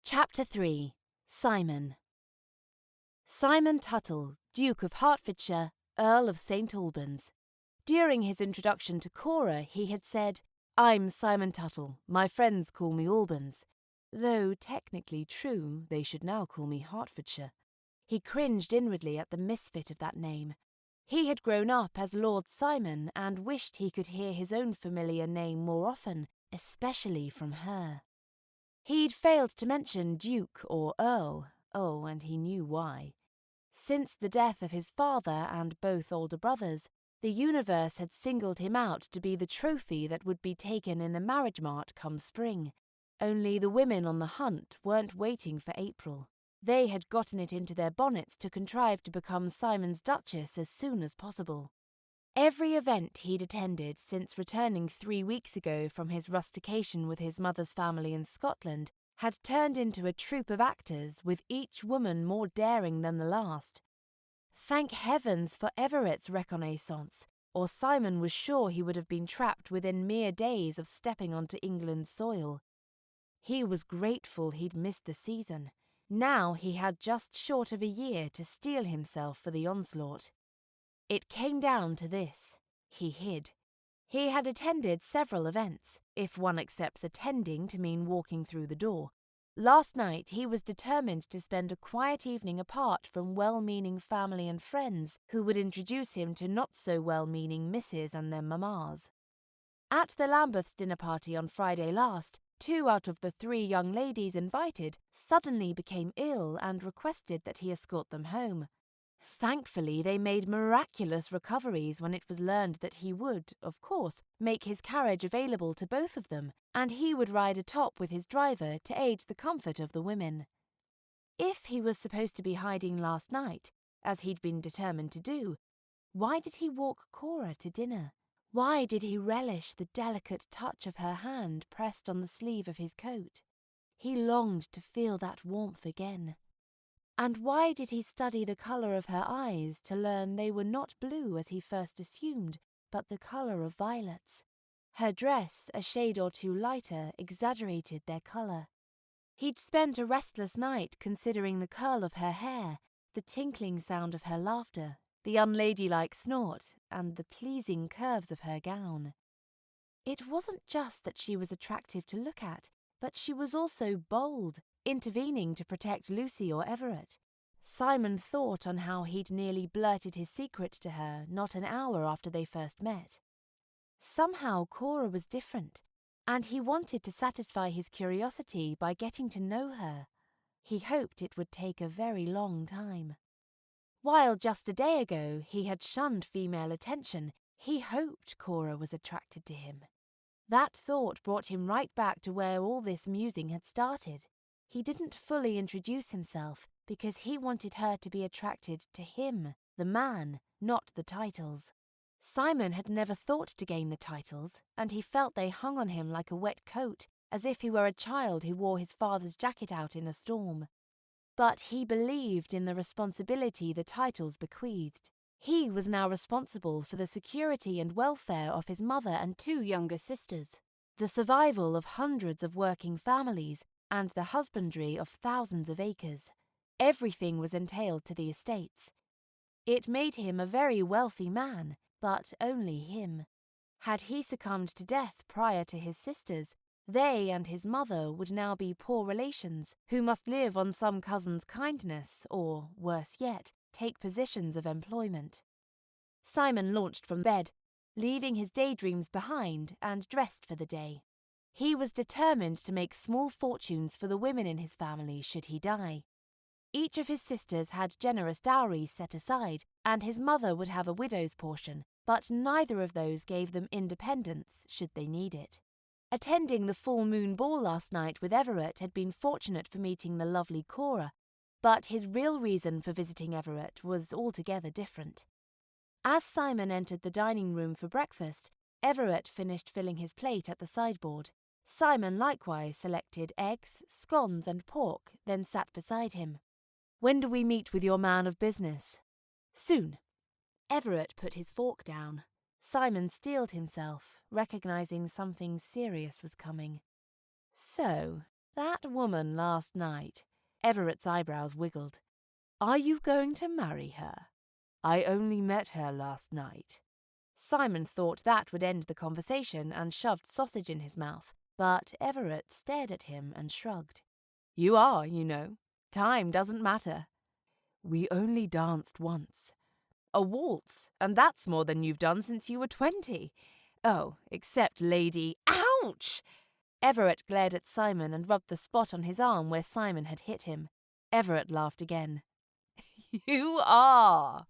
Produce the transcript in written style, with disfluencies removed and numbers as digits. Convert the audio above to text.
Chapter 3. Simon. Simon Tuttle, Duke of Hertfordshire, Earl of St Albans. During his introduction to Cora, he had said, "I'm Simon Tuttle, my friends call me Albans," though technically true, they should now call me Hertfordshire. He cringed inwardly at the misfit of that name. He had grown up as Lord Simon and wished he could hear his own familiar name more often, especially from her. He'd failed to mention Duke or Earl, and he knew why. Since the death of his father and both older brothers, the universe had singled him out to be the trophy that would be taken in the marriage mart come spring. Only the women on the hunt weren't waiting for April. They had gotten it into their bonnets to contrive to become Simon's Duchess as soon as possible. Every event he'd attended since returning 3 weeks ago from his rustication with his mother's family in Scotland had turned into a troupe of actors, with each woman more daring than the last. Thank heavens for Everett's reconnaissance, or Simon was sure he would have been trapped within mere days of stepping onto England's soil. He was grateful he'd missed the season. Now he had just short of a year to steel himself for the onslaught. It came down to this. He hid. He had attended several events, if one accepts attending to mean walking through the door. Last night he was determined to spend a quiet evening apart from well-meaning family and friends who would introduce him to not-so-well-meaning misses and their mammas. At the Lambeths' dinner party on Friday last, 2 out of the 3 young ladies invited suddenly became ill and requested that he escort them home. Thankfully, they made miraculous recoveries when it was learned that he would, of course, make his carriage available to both of them, and he would ride atop with his driver to aid the comfort of the women. If he was supposed to be hiding last night, as he'd been determined to do, why did he walk Cora to dinner? Why did he relish the delicate touch of her hand pressed on the sleeve of his coat? He longed to feel that warmth again. And why did he study the colour of her eyes to learn they were not blue as he first assumed, but the colour of violets? Her dress, a shade or two lighter, exaggerated their colour. He'd spent a restless night considering the curl of her hair, the tinkling sound of her laughter, the unladylike snort, and the pleasing curves of her gown. It wasn't just that she was attractive to look at, but she was also bold, intervening to protect Lucy or Everett. Simon thought on how he'd nearly blurted his secret to her not an hour after they first met. Somehow Cora was different, and he wanted to satisfy his curiosity by getting to know her. He hoped it would take a very long time. While just a day ago he had shunned female attention, he hoped Cora was attracted to him. That thought brought him right back to where all this musing had started. He didn't fully introduce himself because he wanted her to be attracted to him, the man, not the titles. Simon had never thought to gain the titles, and he felt they hung on him like a wet coat, as if he were a child who wore his father's jacket out in a storm. But he believed in the responsibility the titles bequeathed. He was now responsible for the security and welfare of his mother and 2 younger sisters, the survival of hundreds of working families, and the husbandry of thousands of acres. Everything was entailed to the estates. It made him a very wealthy man, but only him. Had he succumbed to death prior to his sisters, they and his mother would now be poor relations who must live on some cousin's kindness or, worse yet, take positions of employment. Simon launched from bed, leaving his daydreams behind, and dressed for the day. He was determined to make small fortunes for the women in his family should he die. Each of his sisters had generous dowries set aside, and his mother would have a widow's portion, but neither of those gave them independence should they need it. Attending the full moon ball last night with Everett had been fortunate for meeting the lovely Cora, but his real reason for visiting Everett was altogether different. As Simon entered the dining room for breakfast, Everett finished filling his plate at the sideboard. Simon likewise selected eggs, scones and pork, then sat beside him. "When do we meet with your man of business?" "Soon." Everett put his fork down. Simon steeled himself, recognizing something serious was coming. "So, That woman last night. Everett's eyebrows wiggled. Are you going to marry her? I only met her last night. Simon thought that would end the conversation and shoved sausage in his mouth, but Everett stared at him and shrugged. You are, you know. Time doesn't matter. We only danced once. A waltz, and that's more than you've done since you were 20. Oh, except Lady... Ouch! Everett glared at Simon and rubbed the spot on his arm where Simon had hit him. Everett laughed again. You are.